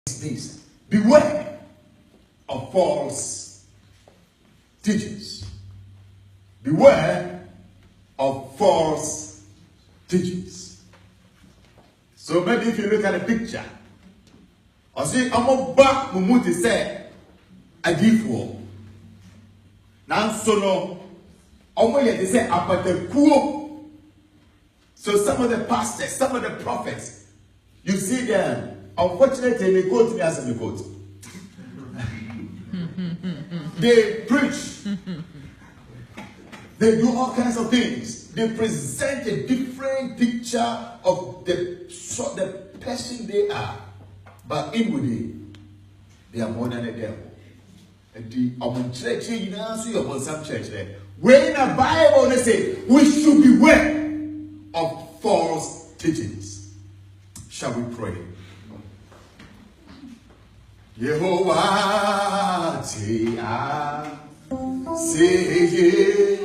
this. Beware of false teachings. Beware of false teachings. So maybe if you look at the picture, I see I'm back Mumuti said a gift war. Now so no, they say about the cool. So some of the pastors, some of the prophets, you see them. Unfortunately, they quote me as a quote. They preach. They do all kinds of things. They present a different picture of the person they are. But inwardly, they are more than a devil. And the church, you know, see about some church there. When the Bible they say we should beware of false teachings. Shall we pray? Yehovah Tia say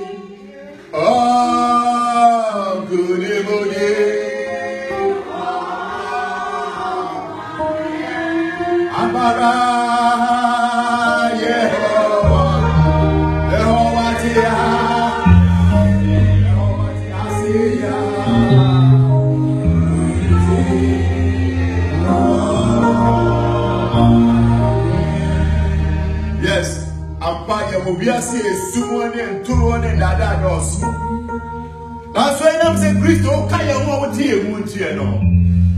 oh good morning Amara Yehovah Tia say yes, Ampaya Mobiasi is someone and two and Dada also. That's why I'm saying Christo Kaya Muntiano.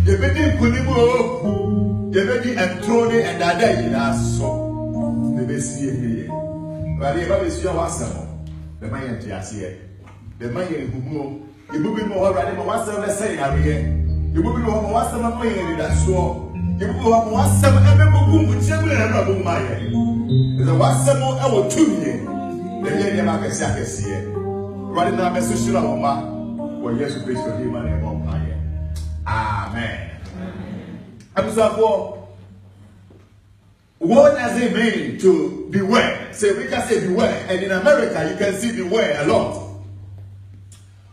The baby Kunibo, the baby Anthony and Dada in us. So the best here. But if I was your wasamo, the Mayan Tiasia, the Mayan who you will be more already, but what's the say? You will be more wasamo in that sword. You will have wasam and boom, whichever and boom my head. The wasamo I will tune you. The lady Makasaka see it. Right now, Mrs. Shilama, or yes, to preach for him and one fire. Amen. I'm so what does it mean to beware? Say, we can say beware, and in America, you can see beware a lot.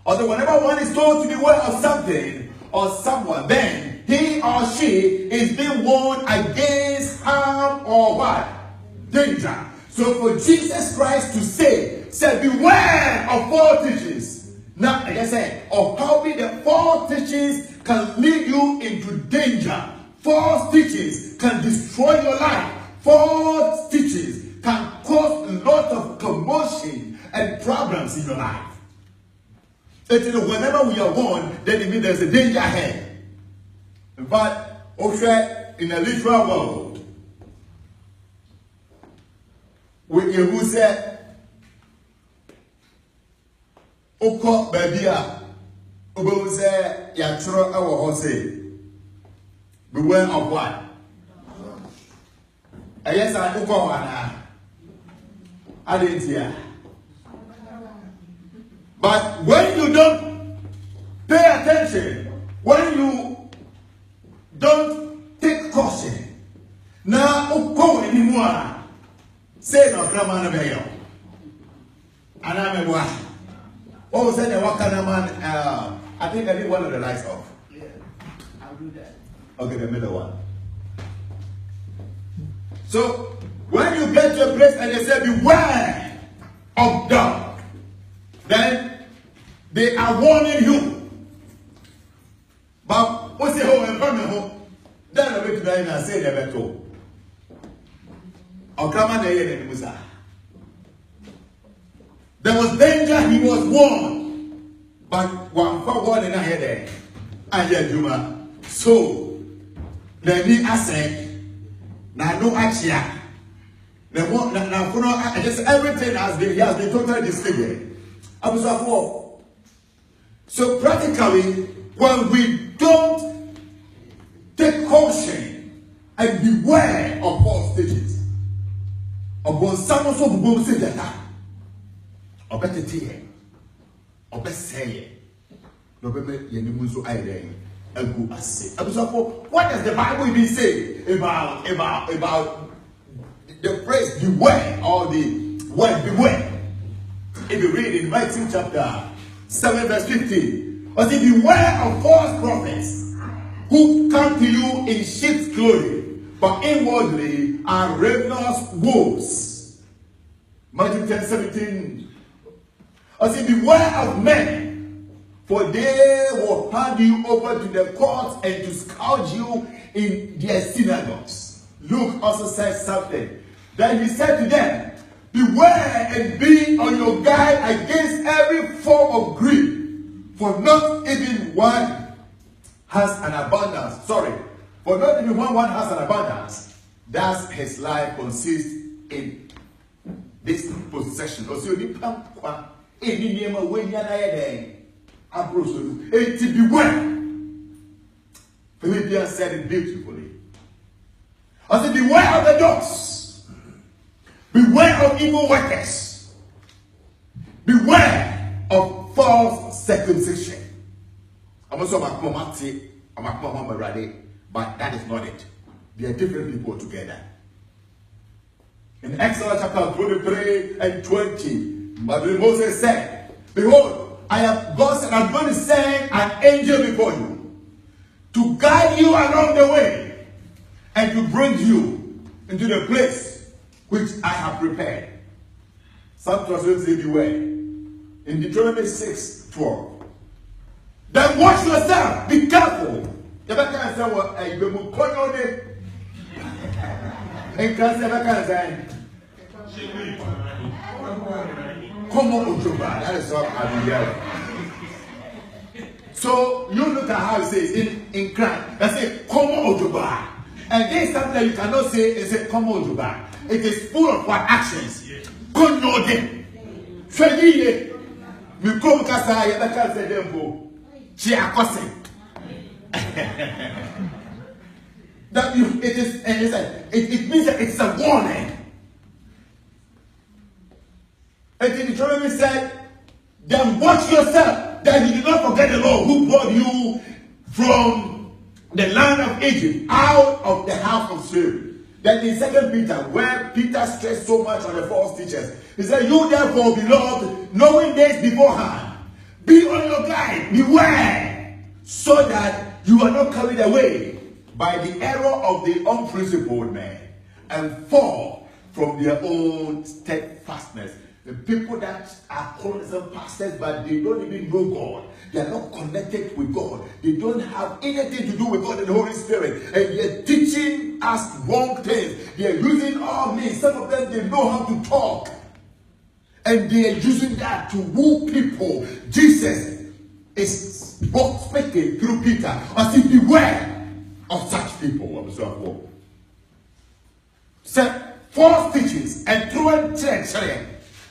Although, whenever one is told to beware of something or someone, then he or she is being warned against harm or what? Danger. So for Jesus Christ to say beware of false teachings. Now, like I said, of how the false teachings can lead you into danger. False teachings can destroy your life. False teachings can cause a lot of commotion and problems in your life. And you know, whenever we are warned, then it means there's a danger ahead. But also in the literal world, with you said, Oko Babia, Ubo say, Yatro, our horse, beware of what? Yes, I Oko Wana. I didn't hear. But when you don't pay attention, when you don't take caution, now Oko anymore. Say no grandma no beyo. Aname wa. Oh, say the wakana man. I think I need one of the lights off. Yeah, I'll do that. Okay, the middle one. So when you get to a place and they say beware of dog, then they are warning you. But what's the whole environment? Then I went to the and say never told. There was danger, he was warned. But one for one in a head, and yet Juma. So, the need asset, now no action. The one now, just everything has been totally disfigured. So, practically, when we don't take caution and beware of false teachings, or someone so boom say that or better tea or best say no be yenimunso ide and go say what does the Bible even say about the phrase beware or the word beware? If you read in Matthew chapter 7 verse 15, or say beware of false prophets who come to you in sheep's clothing but inwardly are ravenous wolves. Matthew 10:17. I say, beware of men, for they will hand you over to the courts and to scourge you in their synagogues. Luke also says something. Then he said to them, beware and be on your guard against every form of greed, for not even one has an abundance. For not even one has an abundance. Thus his life consists in this possession. Also, beware. Philippians said it beautifully. I said, beware of the dogs. Beware of evil workers. Beware of false circumcision. I'm also but that is not it. They are different people together. In Exodus chapter 23 and 20, Moses said, behold, God said, I'm going to send an angel before you to guide you along the way and to bring you into the place which I have prepared. Some translations say beware. In Deuteronomy 6:12. Then watch yourself, be careful. You can't say what you will put on it. And can't say come on, that is what I'm hearing. So you look at how it says in crime. I say, come on, Ojoba. And there is something that you cannot say and say, come on, Ojoba. It is full of what actions. Come on, them. Tragedy. We come kasa ya baka say them go. She akose. That you it is and it means that it's a warning. And the Deuteronomy said, then watch yourself that you do not forget the Lord who brought you from the land of Egypt out of the house of slavery. Then in 2 Peter, where Peter stressed so much on the false teachers, he said, you therefore, beloved, knowing this beforehand, be on your guard, beware, so that you are not carried away by the error of the unprincipled man and fall from their own steadfastness. The people that are called as pastors, but they don't even know God. They are not connected with God. They don't have anything to do with God and the Holy Spirit. And they are teaching us wrong things. They are using all means. Some of them, they know how to talk. And they are using that to woo people. Jesus is speaking through Peter. I say, beware of such people. So, false teachings and truant church.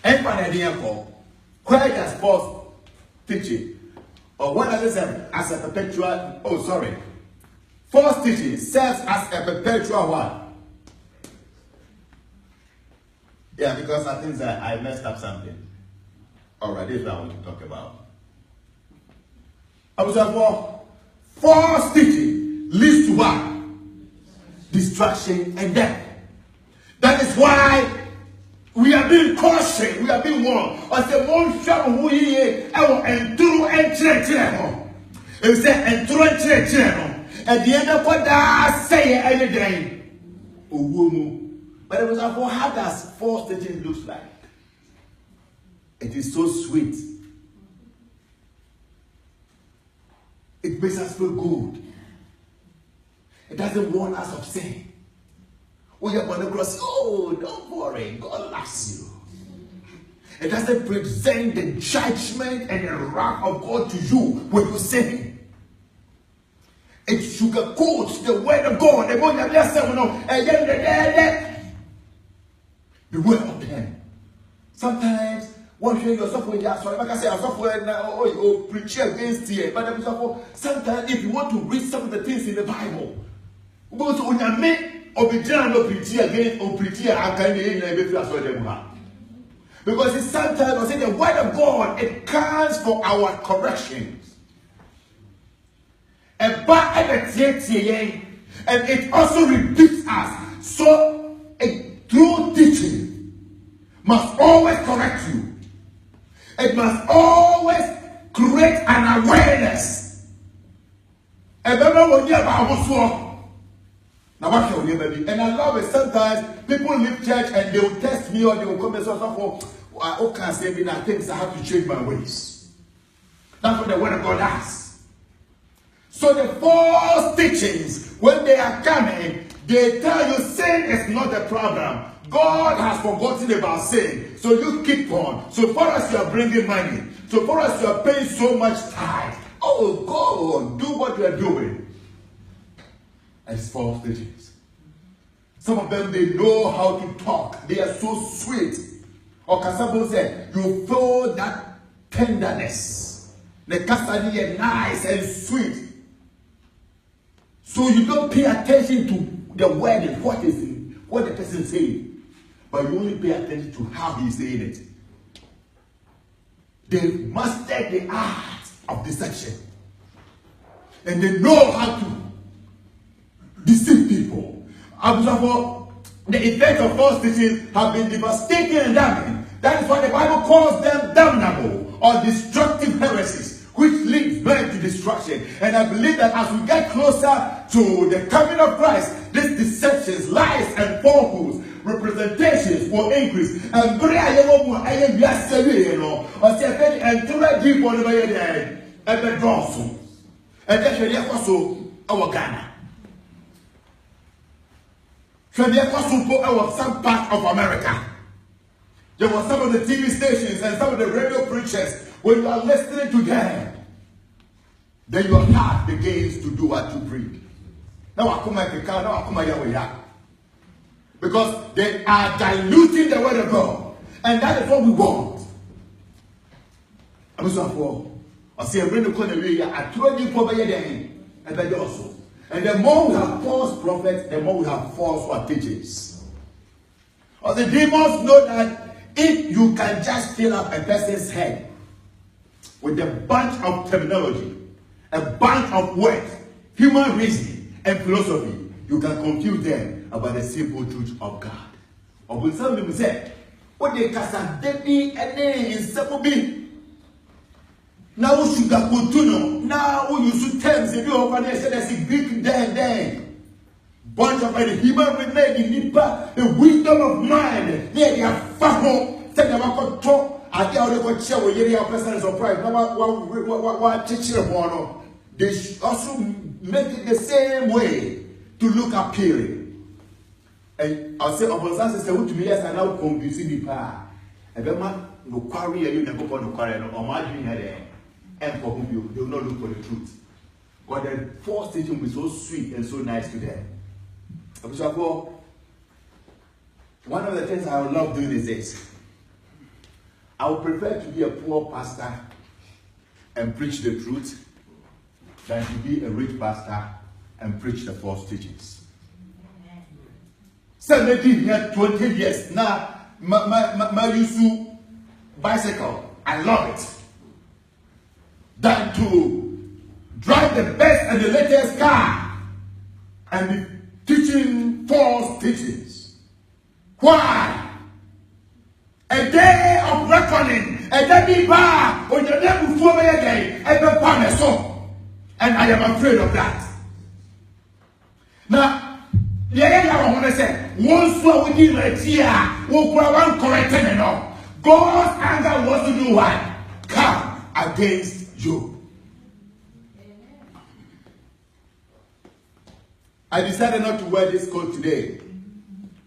And Christ as false teaching. Or what does it say? As a perpetual, false teaching serves as a perpetual one. Yeah, because I think that I messed up something. Alright, this is what I want to talk about. False teaching leads to what? Destruction and death. That is why we are being cautioned, we are being warned. I said, one shot who he and through and children. It said, and through and children. At the end of what I say anything. But it was about how does false teaching looks like. It is so sweet. It makes us feel good. It doesn't warn us of sin. We are on the cross. Oh, don't worry. God loves you. It doesn't present the judgment and the wrath of God to you when you sin. It sugarcoats the word of God. Beware of them. Sometimes one thing you're suffering, like I say, I'm suffering or preach against you. But sometimes if you want to read some of the things in the Bible, go to Unyame. Because it's sometimes I say the word of God, it comes for our corrections. And it also rebukes us. So a true teaching must always correct you. It must always create an awareness. And remember when you have now what can we And I love it. Sometimes people leave church and they will text me or they will come and say, "Oh, can't say me now. Things I have to change my ways." That's what the word of God has. So the false teachings, when they are coming, they tell you sin is not a problem. God has forgotten about sin. So you keep on. So far as you are bringing money, so far as you are paying so much time, oh, go on, do what you are doing. And it's false teachings. Some of them, they know how to talk. They are so sweet. Or Kasabo said, you feel that tenderness. The Kasadi is nice and sweet. So you don't pay attention to the word and what the person is saying. But you only pay attention to how he's saying it. They master the art of deception. And they know how to deceive people. Observe, the effects of false teaching have been devastating and damning. That is why the Bible calls them damnable or destructive heresies, which leads men to destruction. And I believe that as we get closer to the coming of Christ, these deceptions, lies, and falsehoods, representations will increase. And some part of America. There were some of the TV stations and some of the radio preachers. When you are listening to them, then your heart begins to do what you preach. Because they are diluting the word of God. And that is what we want. And the more we have false prophets, the more we have false teachings. Or the demons know that if you can just fill up a person's head with a bunch of terminology, a bunch of words, human reasoning, and philosophy, you can confuse them about the simple truth of God. Or when some of them say, "What they can say, and in now we should go to now we use terms if you open there, say there's a Greek there. Bunch of the human remaining the wisdom of mind. They are far said about talk. I got share with your person surprise. What teacher one? They also make it the same way to look appealing. And I'll say, Obosas say, "What to me, yes, I now confusing the power." And then no quarry, you never go no quarry, or my dream here. And for whom you will not look for the truth. But the false teaching will be so sweet and so nice to them. One of the things I would love doing is this. I would prefer to be a poor pastor and preach the truth than to be a rich pastor and preach the false teachings. 17 years, 20 years. Now, my Yusu bicycle, I love it. Than to drive the best and the latest car and be teaching false teachings. Why? A day of reckoning, a day bar, or the day before me again, and I am afraid of that. Now, the area I want to say, once we give a tear, we'll one correcting enough. God's anger wants to do what? Come against you. I decided not to wear this coat today.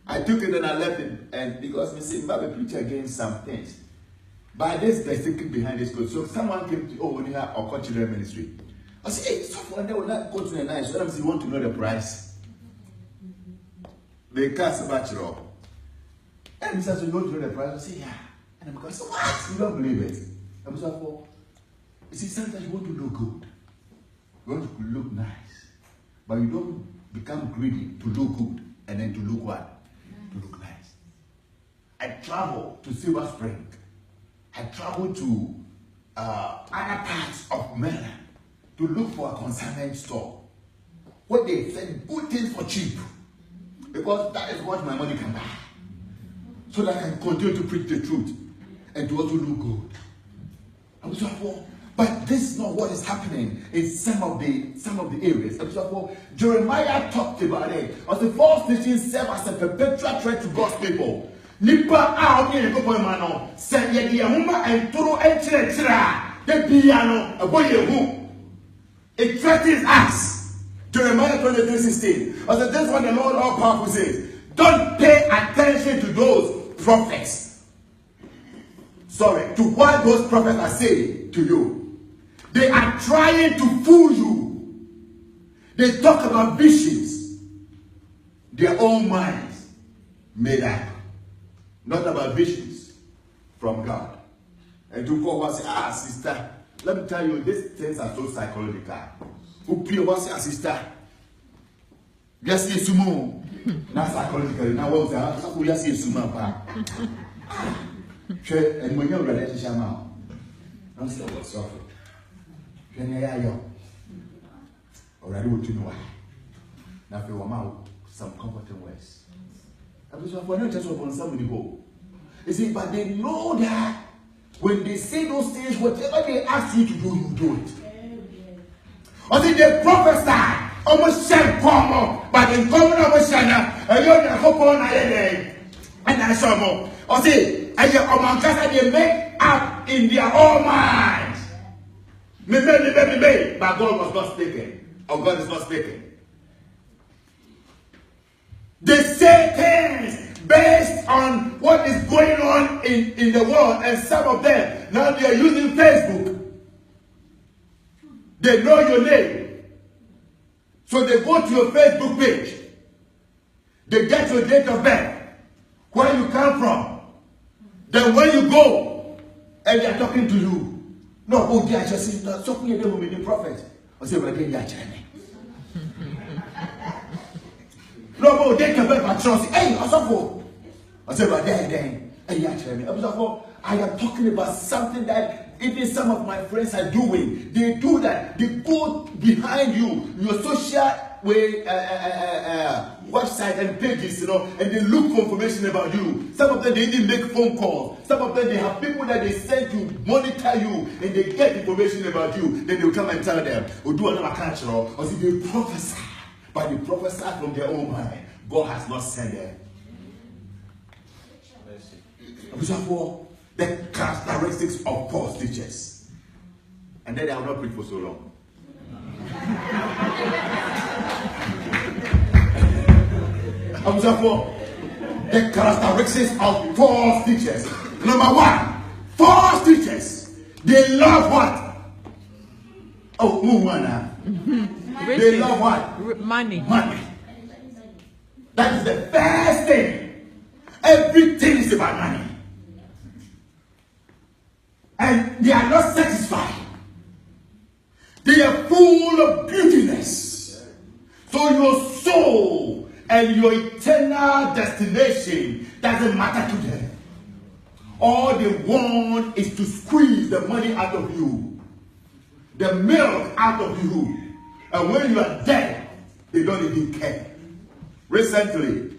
I took it and I left it, and because we see Bible preach against some things. But there's the secret behind this coat. So someone came to when you have a cultural ministry. I said, "Hey, someone they will not go to the night. So let me see, you want to know the price." They cast a bachelor. And he says, "You want to know the price?" I say, "Yeah." And I'm going, "So what? You don't believe it?" I'm so you see, sometimes you want to look good. You want to look nice. But you don't become greedy to look good and then to look what? To look nice. I travel to Silver Spring. I travel to other parts of Maryland to look for a consignment store where they sell good things for cheap. Because that is what my money can buy. So that I can continue to preach the truth and to also look good. But this is not what is happening in some of the areas. Example, Jeremiah talked about it. As the false teaching serve as a perpetual threat to God's people. Nipa out in the Mano, said Yahuma and Turo and Chira, the piano, a boy who it threatens us. Jeremiah 23:16. As that's what the Lord all powerful says. Don't pay attention to those prophets. Sorry, to what those prophets are saying to you. They are trying to fool you. They talk about visions. Their own minds made up. Not about visions from God. And to forward say, sister, let me tell you, these things are so psychological. Who pure was sister? Just see sumo. Not psychologically. Now what was that? Just see sumo. And when you're ready to shama, don't say what's off. Already would you know why? Now if you want some comforting words. I was not just upon somebody go. You see, but they know that when they say those things, whatever they ask you to do, you do it. Or see, they prophesy almost shall come up, but in common almost shall not, and you're not hope on and I saw more. Or see, and your Omankasa they make up in their own minds. But God was not speaking. Or God is not speaking. They say things based on what is going on in the world. And some of them, now they are using Facebook. They know your name. So they go to your Facebook page. They get your date of birth. Where you come from. Then when you go, and they are talking to you. No, oh, they are just talking to the prophet. I say, well, they are Chinese. No, oh, they can bear my trust. Hey, I say, well, they are Chinese. I am talking about something that even some of my friends are doing. They do that. They go behind you, your social website and pages, and they look for information about you. Some of them, they even make phone calls. Some of them, they have people that they send to monitor you, and they get information about you. Then they will come and tell them, or do another culture, or see, they prophesy. But they prophesy from their own mind. God has not sent them. Example, the characteristics of false teachers. And then I will not preach for so long. Example, the characteristics of false teachers. Number one, false teachers. They love what? Oh, woman. They love what? Money. Money. That is the first thing. Everything is about money. And they are not satisfied. They are full of beautiness. So your soul and your eternal destination doesn't matter to them. All they want is to squeeze the money out of you, the milk out of you. And when you are dead, they don't even care. Recently,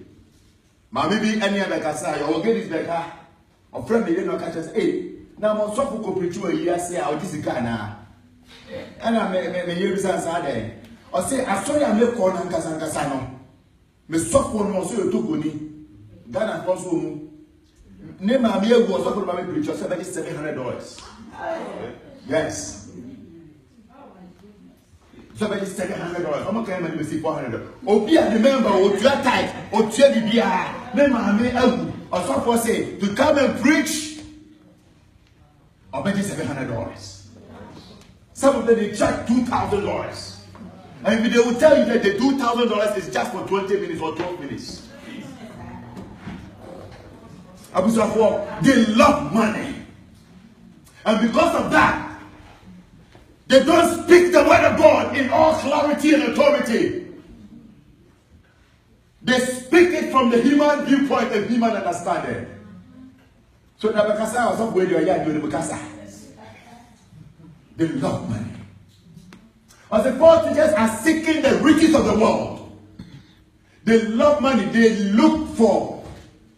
maybe any other casa, you will get this beggar. A friend they didn't catch us. Hey, now I'm so for preach a year say I'll this Ghana. And I may hear this answer. Or say, I saw you make corn and Casano. Miss Sophon was so to Guni. Ghana also. Name a mere was offered by preacher $700. Yes. Somebody $700. I'm okay, man. You see $400. Obi, I remember, or you are tight, or you are the beer. Name a mere or someone say to come and preach. I'll bet you $700. Some of them they charge $2,000. And they will tell you that the $2,000 is just for 20 minutes or 12 minutes. They love money. And because of that, they don't speak the word of God in all clarity and authority. They speak it from the human viewpoint and human understanding. So they love money. As the false teachers are seeking the riches of the world. They love money. They look for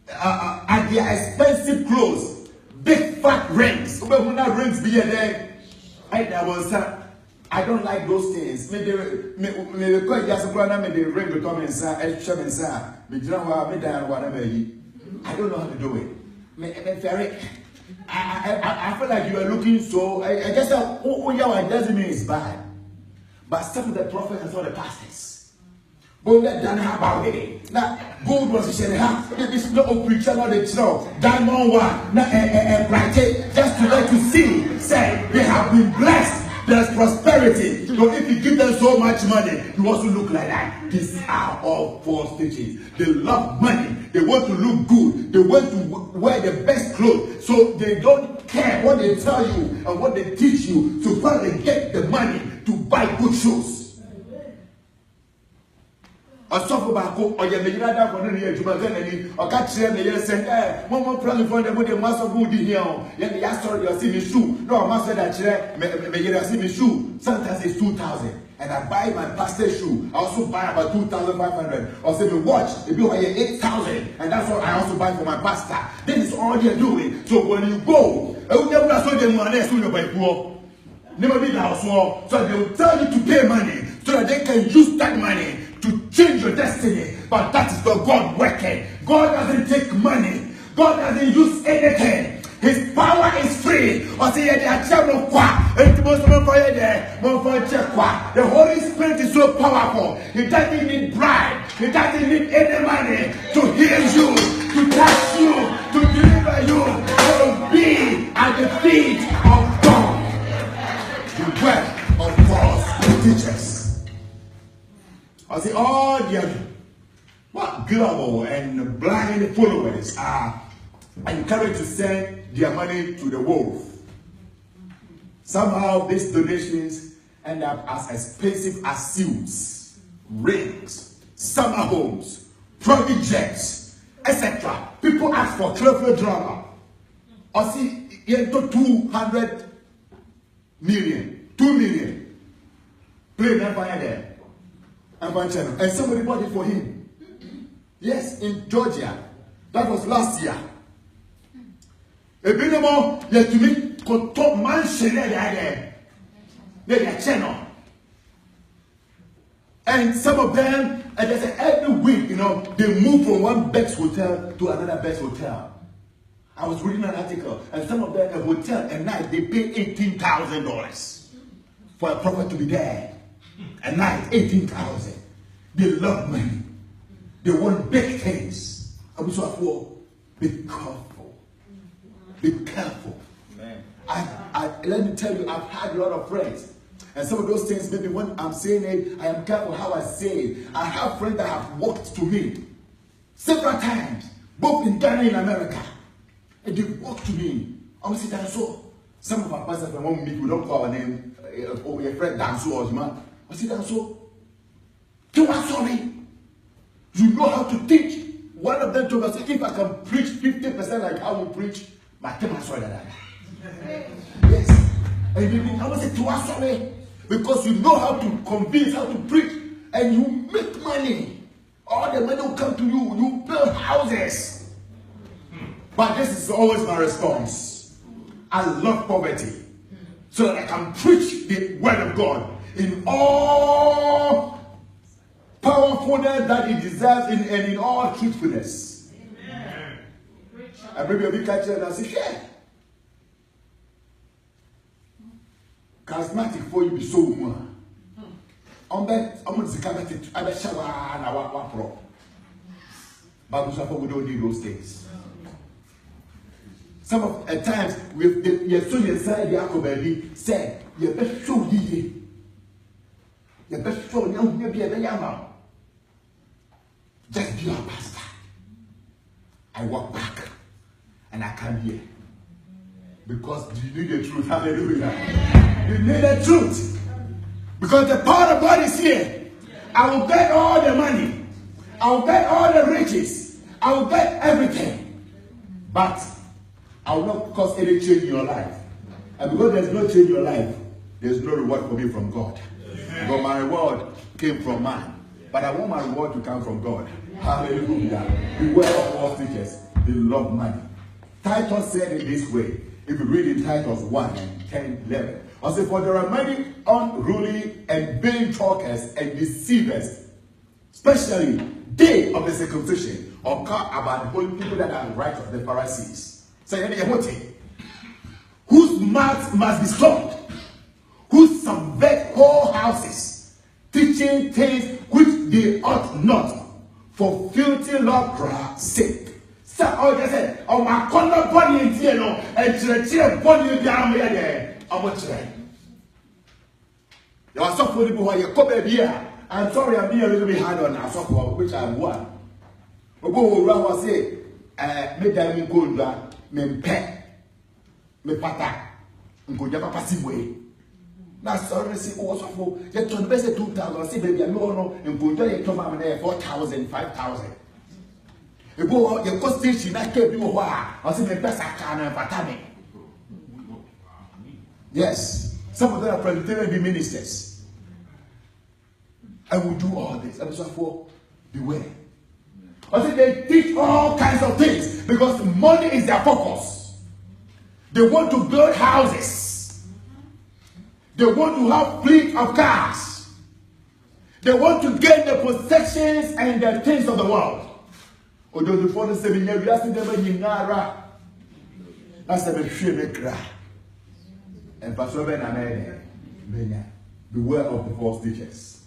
at their expensive clothes, big fat rings. Rings be there. I don't like those things. Me quite just brother me the ring become inside me I don't know how to do it. I feel like you are looking so. I guess that it doesn't mean it's bad, but some of the prophets and some of the pastors, but let them have about it. Now, gold was sharing half. This is not a preacher, not a diamond one, not bright, just to let you see. Say they have been blessed. There's prosperity. So if you give them so much money, you also look like that. These are all false teachings. They love money. They want to look good. They want to wear the best clothes. So they don't care what they tell you and what they teach you. So far they get the money to buy good shoes. A suffer back or your Megada for the year to Magani or catch them the year said, one plan for them with the master good here. Yet the Astor, you see me shoe. No, master that chair, Megada see me shoe. Sometimes it's 2,000. And I buy my pastor's shoe. I also buy about 2,500. Or say, me watch, if you buy 8,000. And that's what I also buy for my pastor. This is all they're doing. So when you go, I will never show them money as soon as you buy. Never be the house. So they will tell you to pay money so that they can use that money to change your destiny. But that is the God working. God doesn't take money. God doesn't use anything. His power is free. The Holy Spirit is so powerful. He doesn't need bribe. He doesn't need any money to heal you, to touch you, to deliver you, to be at the feet of God. The work of false teachers. I say all the what global and blind followers are encouraged to send their money to the wolf. Somehow these donations end up as expensive as suits, rings, summer homes, private jets, etc. People ask for clever drama. I see into 200 million, 2 million. Play that fire there. And somebody bought it for him. Yes, in Georgia. That was last year. A bit more, yet to me, could top mansion there. They're channel. And some of them, and they say every week, they move from one best hotel to another best hotel. I was reading an article, and some of them, a hotel at night, they pay $18,000 for a prophet to be there. At night, 18,000. They love money. They want big things. I was so be careful. Be careful. Let me tell you, I've had a lot of friends. And some of those things, maybe when I'm saying it, I am careful how I say it. I have friends that have walked to me several times, both in Ghana and in America. And they walked to me. I will say, Danso. Some of our pastors, when we meet, we don't call our name, or your friend Danso or Jima. I said, Danso, you are sorry. You know how to teach. One of them told us, if I can preach 50% like how we preach, my team is sorry that. Yes. And I was saying, you are sorry. Because you know how to convince, how to preach, and you make money. All the money will come to you. You build houses. But this is always my response. I love poverty, so that I can preach the word of God in all powerfulness that it deserves and in all truthfulness. Amen. I bring a big catcher and I say, yeah. Charismatic for you be so one. I'm going to say, I'm a shower and I want pro. But we don't need those things. Some of at times we so inside the alcohol said, you better show ye. You better show young be a young. Just be our pastor. I walk back and I come here. Because you need the truth. Hallelujah. You need the truth. Because the power of God is here. I will get all the money. I will get all the riches. I will get everything. But I will not cause any change in your life. And because there's no change in your life, there's no reward for me from God. But my reward came from man. But I want my reward to come from God. Hallelujah. Beware of false teachers. They love money. Titus said it this way. If you read in Titus 1 and 10, 11. I say, for there are many unruly and vain talkers and deceivers, especially they of the circumcision, or talk about the holy people that are righteous, the Pharisees. Say, whose mouths must be stopped, who subvert whole houses, teaching things which they ought not, for filthy lucre's sake. So, I just said, oh, my corner body in here, no, and to body down there, I'm what's right. You are so for people who are your copy here. I'm sorry, I'm being a little bit hard on our software, which I'm one. But go around and say, me diamond gold, me pet, me pata, and go jump a way. Now, sorry, see, also for you to invest 2,000, say, baby, I know, and go to your tomorrow there 4,000, 5,000. You go out, your cost station, I can't do a while. I say, the best I can, and Patami. Yes, some of them are Presbyterian ministers. I will do all this. And so for beware. I say they teach all kinds of things because money is their focus. They want to build houses. They want to have fleet of cars. They want to gain the possessions and the things of the world. Although the 47 years, we ask them in Nara. That's the shame cry. And Pastor Ben, beware of the false teachers.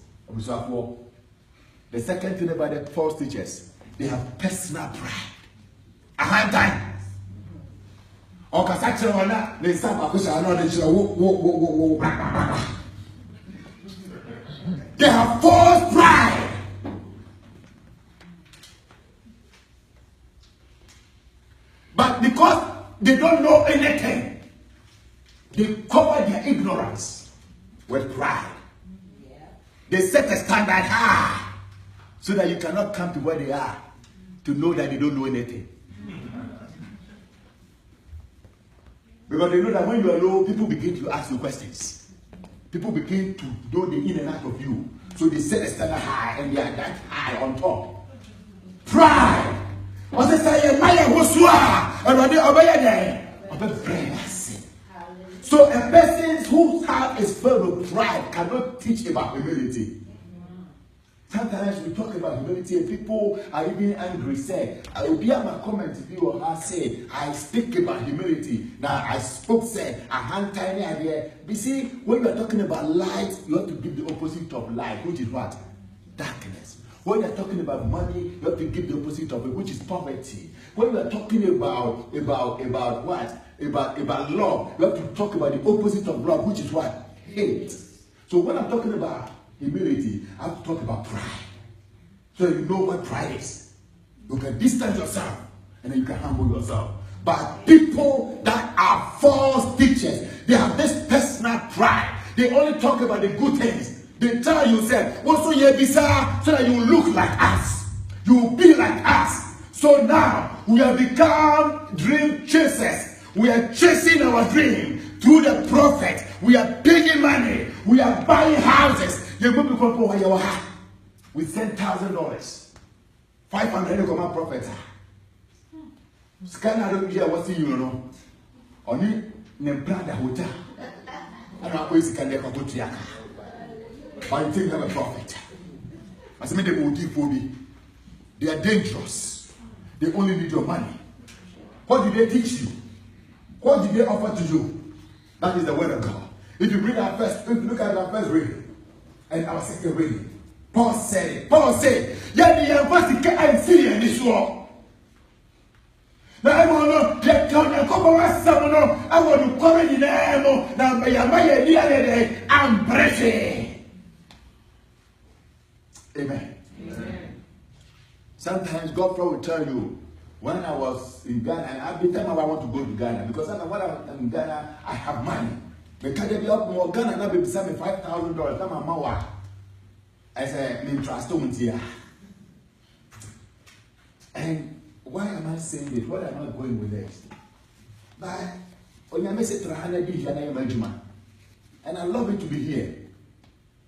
The second thing about the false teachers, they have personal pride. A hard time. Or Casacho or not, they start they have false pride. But because they don't know anything, they cover their ignorance with pride. They set a standard high so that you cannot come to where they are to know that they don't know anything. Because they know that when you are low, people begin to ask you questions. People begin to know the in and out of you. So they set a standard high and they are that high on top. Pride. So a person whose heart is filled with pride cannot teach about humility. Sometimes we talk about humility and people are even angry. Say, I will be at my comment if you or her say, I speak about humility. Now I spoke, say, a hand tiny idea. You see, when you are talking about light, you have to give the opposite of light, which is what? Darkness. When you are talking about money, you have to give the opposite of it, which is poverty. When you are talking about what? About love, you have to talk about the opposite of love, which is what? Hate. So when I'm talking about humility, I have to talk about pride. So you know what pride is. You can distance yourself and then you can humble yourself. But people that are false teachers, they have this personal pride. They only talk about the good things. They tell you, say, also ye bizarre, so that you look like us. You will be like us. So now we have become dream chasers. We are chasing our dream through the prophet. We are paying money. We are buying houses. You go to with $10,000, $500 come prophet. Scan out here what's you know. Only Nemprada hotel. And I always can make a good yaka. But you think I'm a prophet. As many people give for me. They are dangerous. They only need your money. What did they teach you? What did they offer to you? That is the word of God. If you read our first, if you look at our first reading and our second reading, Paul said, yeah, the university and see in this war. Now I want to get down and come over someone. I want to come in there. Now I'm breathing. Amen. Sometimes God will tell you, when I was in Ghana, and every time I want to go to Ghana, because when I'm in Ghana, I have money. But can they be up more Ghana now? Be beside me $5,000. Now my mama, I say, "Me trust don't here." And why am I saying this? Why am I going with this? But when you say and I love it to be here,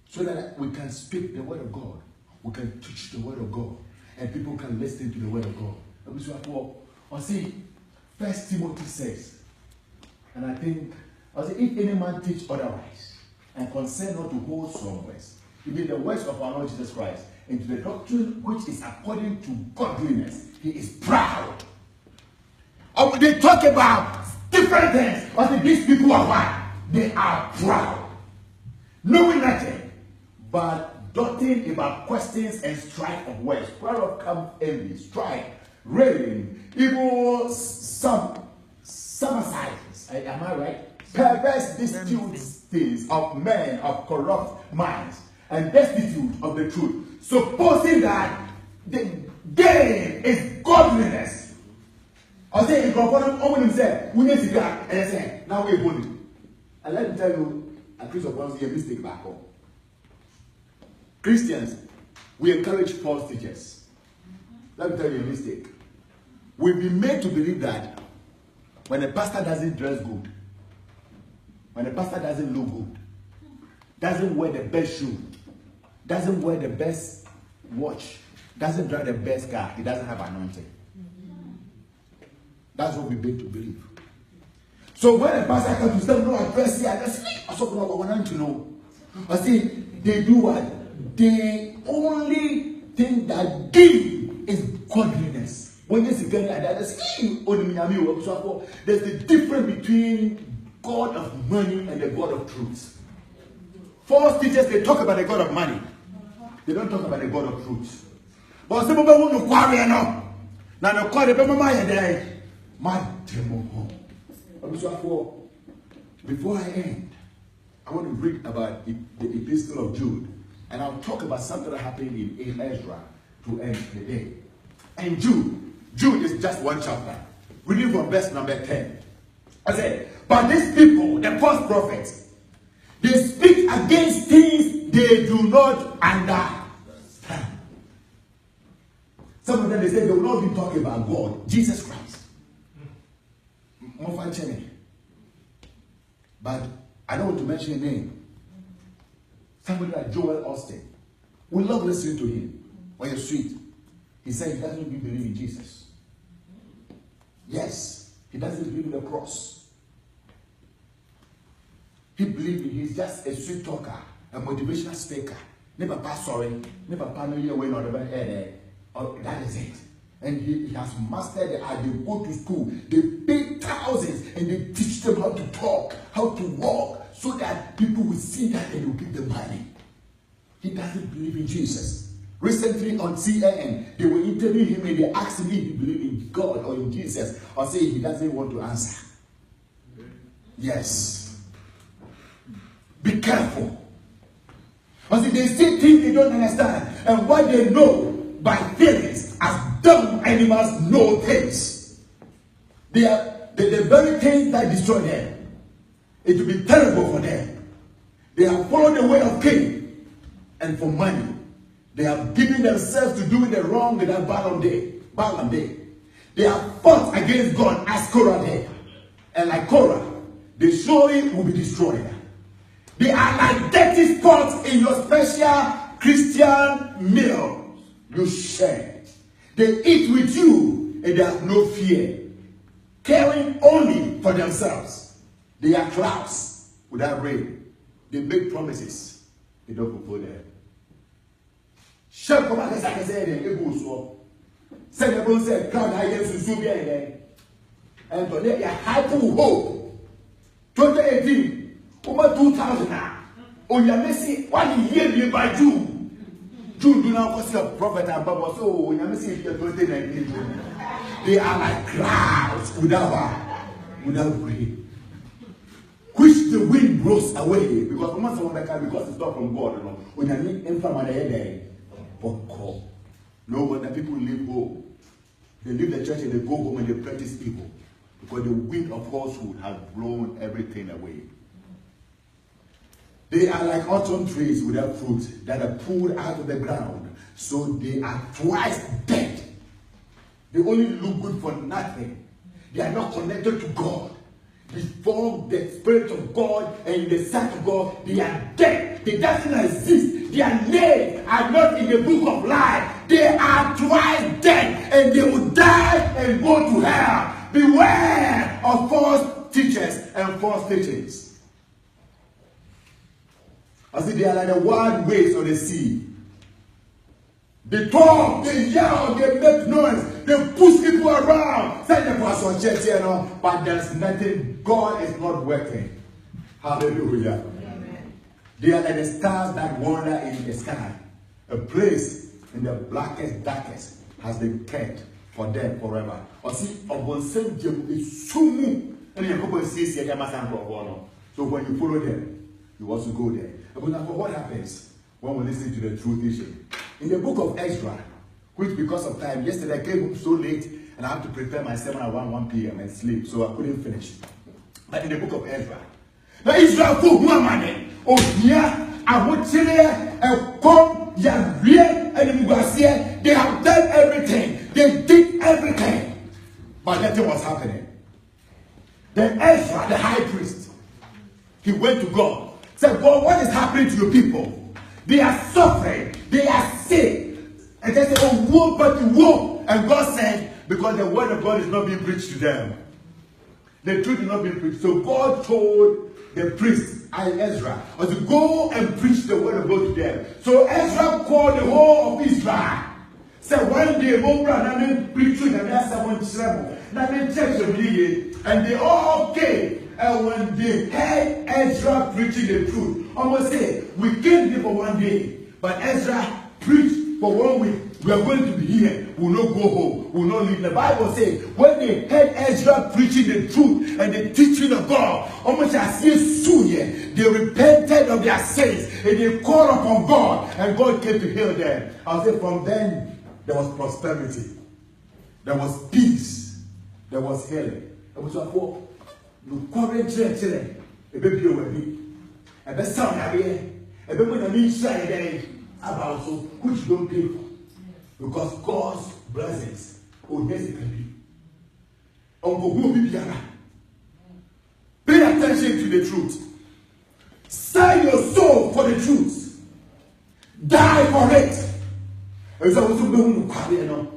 so that we can speak the word of God, we can teach the word of God, and people can listen to the word of God. I see, 1 Timothy says, and I think I say, if any man teach otherwise, and consent not to hold some words, even the words of our Lord Jesus Christ, into the doctrine which is according to godliness, he is proud. Or they talk about different things, but these people are what? They are proud, knowing nothing, but doting about questions and strife of words. Proud of come envy, strife, railing, evil summarizes. Am I right? Perverse disputes of men of corrupt minds and destitute of the truth, supposing that the gain is godliness. I say, if you say, we need to go, and I say, now we're going. And let me tell you, a Christian wants a mistake back home. Christians, we encourage false teachers. Let me tell you a mistake. We've been made to believe that when a pastor doesn't dress good, when a pastor doesn't look good, doesn't wear the best shoe, doesn't wear the best watch, doesn't drive the best car, he doesn't have anointing. That's what we've been to believe. So when a pastor comes to say, no, I dress here, I say, I want to know. I see, they do what? The only thing that give is godliness. When you see there's the difference between God of money and the God of truth. False teachers, they talk about the God of money. They don't talk about the God of truth. But some people want to quarry now. Now the quarry, my demo. Before I end, I want to read about the Epistle of Jude, and I'll talk about something that happened in Ezra to end the day. And Jude is just one chapter. Reading from verse number 10. I said, but these people, the false prophets, they speak against things they do not understand. Some of them, they say they will not be talking about God, Jesus Christ. But I don't want to mention a name. Somebody like Joel Austin. We love listening to him when you're sweet. He said he doesn't even believe in Jesus. Yes, he doesn't believe in the cross. He believes he's just a sweet talker, a motivational speaker. Never pass sorry, never pass no year away, not ever that is it. And he has mastered the art. They go to school, they pay thousands, and they teach them how to talk, how to walk, so that people will see that and will give them money. He doesn't believe in Jesus. Recently on CNN, they were interviewing him and they asked him if he believed in God or in Jesus, or say he doesn't want to answer. Yes. Be careful. Because they say things they don't understand, and what they know by feelings, as dumb animals know things. They are the very things that destroy them. It will be terrible for them. They have followed the way of Cain, and for money, they have given themselves to doing the wrong with that Balaam day. They have fought against God as Korah did, and like Korah, they surely will be destroyed. They are like dirty spots in your special Christian meal you share. They eat with you and they have no fear, caring only for themselves. They are clouds without rain. They make promises, they don't fulfill them. Shall come against like I said, it goes so. Second said, crowd I am to be there. And today, a high hope. 2018, over 2000 now. On your messy, 1 year by June. June do not cause a prophet and Baba. So when you see if you're 2019, they are like clouds without rain, which the wind blows away. Because because it's not from God, you know. When you need infamy, no wonder people leave home. They leave the church and they go home and they practice evil, because the wind of falsehood has blown everything away. They are like autumn trees without fruit that are pulled out of the ground, so they are twice dead. They only look good for nothing. They are not connected to God. Before the Spirit of God and the sight of God, they are dead. They doesn't exist. Their names are not in the book of life. They are twice dead, and they will die and go to hell. Beware of false teachers and false teachings. I see they are like the wild waves of the sea. They talk, they yell, they make noise, they push people around. Say the pastor church, you know, but there's nothing. God is not working. Hallelujah. Amen. They are like the stars that wander in the sky. A place in the blackest, darkest has been kept for them forever. Or see, is so and so when you follow them, you also go there. But what happens when we listen to the truth issue? In the book of Ezra, which because of time, yesterday I came home so late and I had to prepare myself around 1 p.m. and sleep, so I couldn't finish. But in the book of Ezra, now Israel for one man, oh yeah, I would say and come, they have done everything, they did everything, but nothing was happening. Then Ezra, the high priest, he went to God, said, God, what is happening to your people? They are suffering, they are sick. And they said, oh, woe, but woe. And God said, because the word of God is not being preached to them. The truth is not being preached. So God told the priest, Ezra, to go and preach the word of God to them. So Ezra called the whole of Israel. Said one day, and they all came. And when they heard Ezra preaching the truth, almost say, we came here for 1 day, but Ezra preached for 1 week. We are going to be here. We will not go home. We will not leave. The Bible says, when they heard Ezra preaching the truth and the teaching of God, almost as they repented of their sins and they called upon God, and God came to heal them. I'll say from then, there was prosperity. There was peace. There was healing. There was a hope. No current children, a baby already, a best sound here, a baby when I mean shy about so which don't pay for. Because God's blessings, oh yes it can be. Uncle who be piara. Pay attention to the truth. Sell your soul for the truth. Die for it. And so we don't carry no.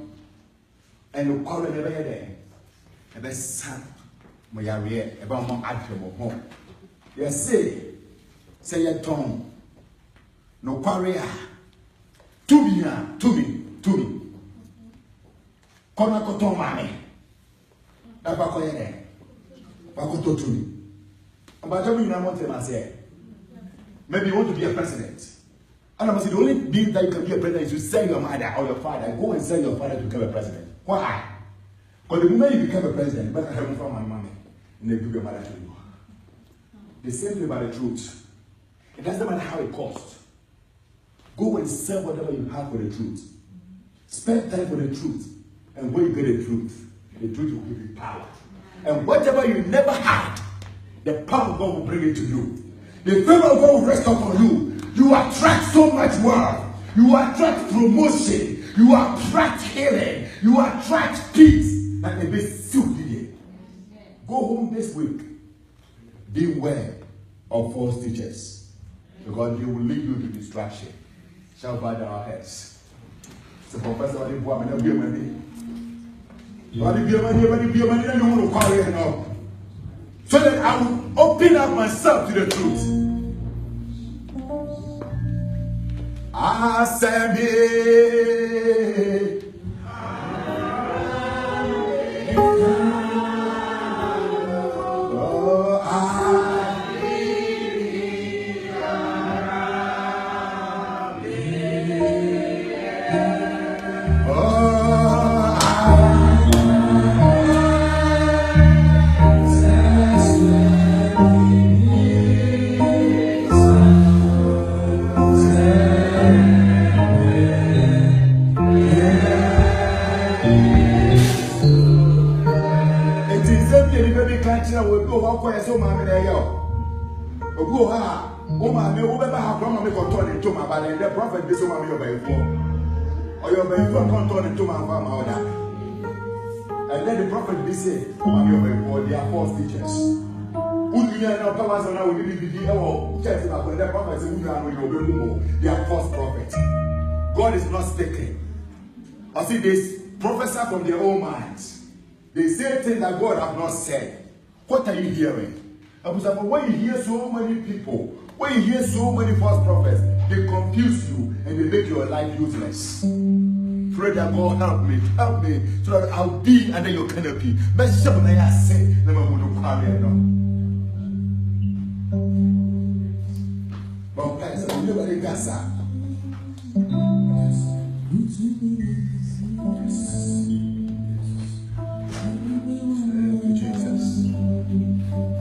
And you call it never there. A best son. My area about my actual home. Yes, say your tongue. No quarrier. To me. Kona koton mame. Daba koye ne. Bakoto to me. But you want to say, maybe you want to be a president. And I must say the only thing that you can be a president is to sell your mother or your father. Go and sell your father to become a president. Why? Because the moment you become a president, you better have from my money. And they give your mother to you. The same thing about the truth. It doesn't matter how it costs. Go and sell whatever you have for the truth. Spend time for the truth. And when you get the truth will give you power. And whatever you never had, the power of God will bring it to you. The favor of God will rest upon you. You attract so much wealth. You attract promotion. You attract healing. You attract peace. And a bit silky. Go home this week. Beware of false teachers. Because they will lead you to distraction. Shall bow down our heads. So, Professor, so that I will open up myself to the truth. The prophet be so my or your and then the prophet be say, they are false teachers. They are false prophets. God is not speaking. I see this prophesy from their own minds. They say things that God have not said. What are you hearing? When you hear so many people, When you hear so many false prophets, they confuse you and they make your life useless. Pray that God help me, so that I'll be under your canopy. But something I say, never want to carry it on. But guys, nobody got that.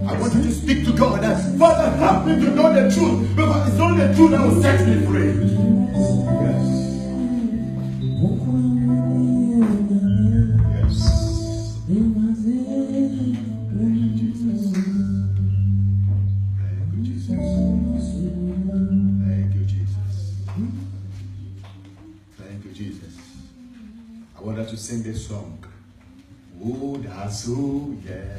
I want you to speak to God that, Father, help me to know the truth, because it's only the truth that will set me free. Yes. Yes. Thank you, Jesus. Thank you, Jesus. Thank you, Jesus. Thank you, Jesus. I want us to sing this song. Oh, that's so, yeah.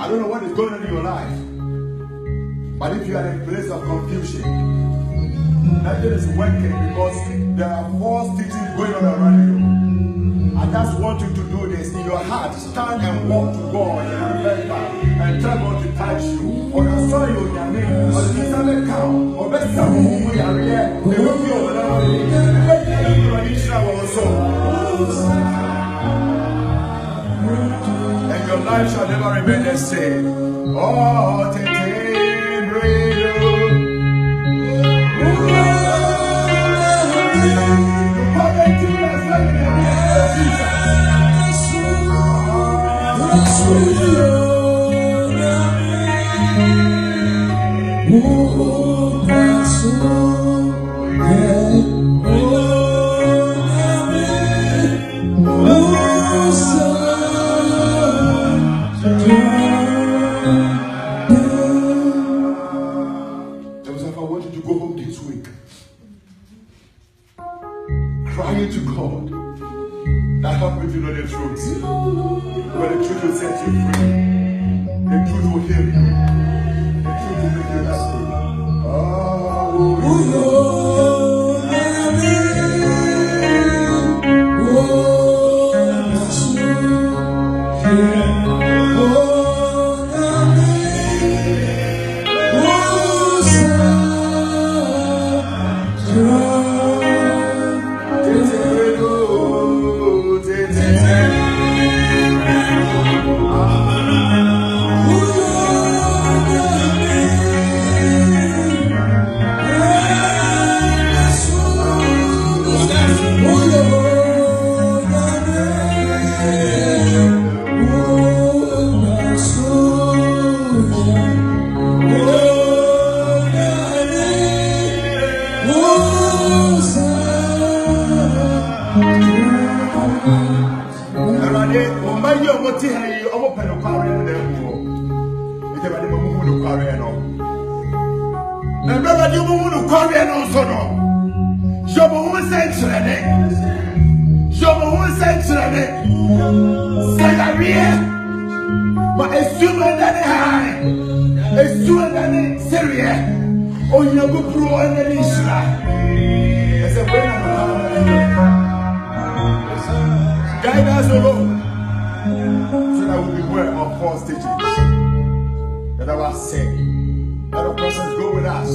I don't know what is going on in your life, but if you are in a place of confusion, nothing is working because there are false teachings going on around you. I just want you to do this in your heart. Stand and walk to God and remember and tell God to touch you. Or you saw you in your name, or the Sabbath cow, or best of who you are here, they will be over there. And your life shall never remain the same. Oh, Joseph, I want you to go home this week crying to God that help me to know the truth. But the truth will set you free. The truth will heal you. The truth will make you happy. Guide us, O Lord, so that we beware of false teachings that I was saying. Let the persons go with us.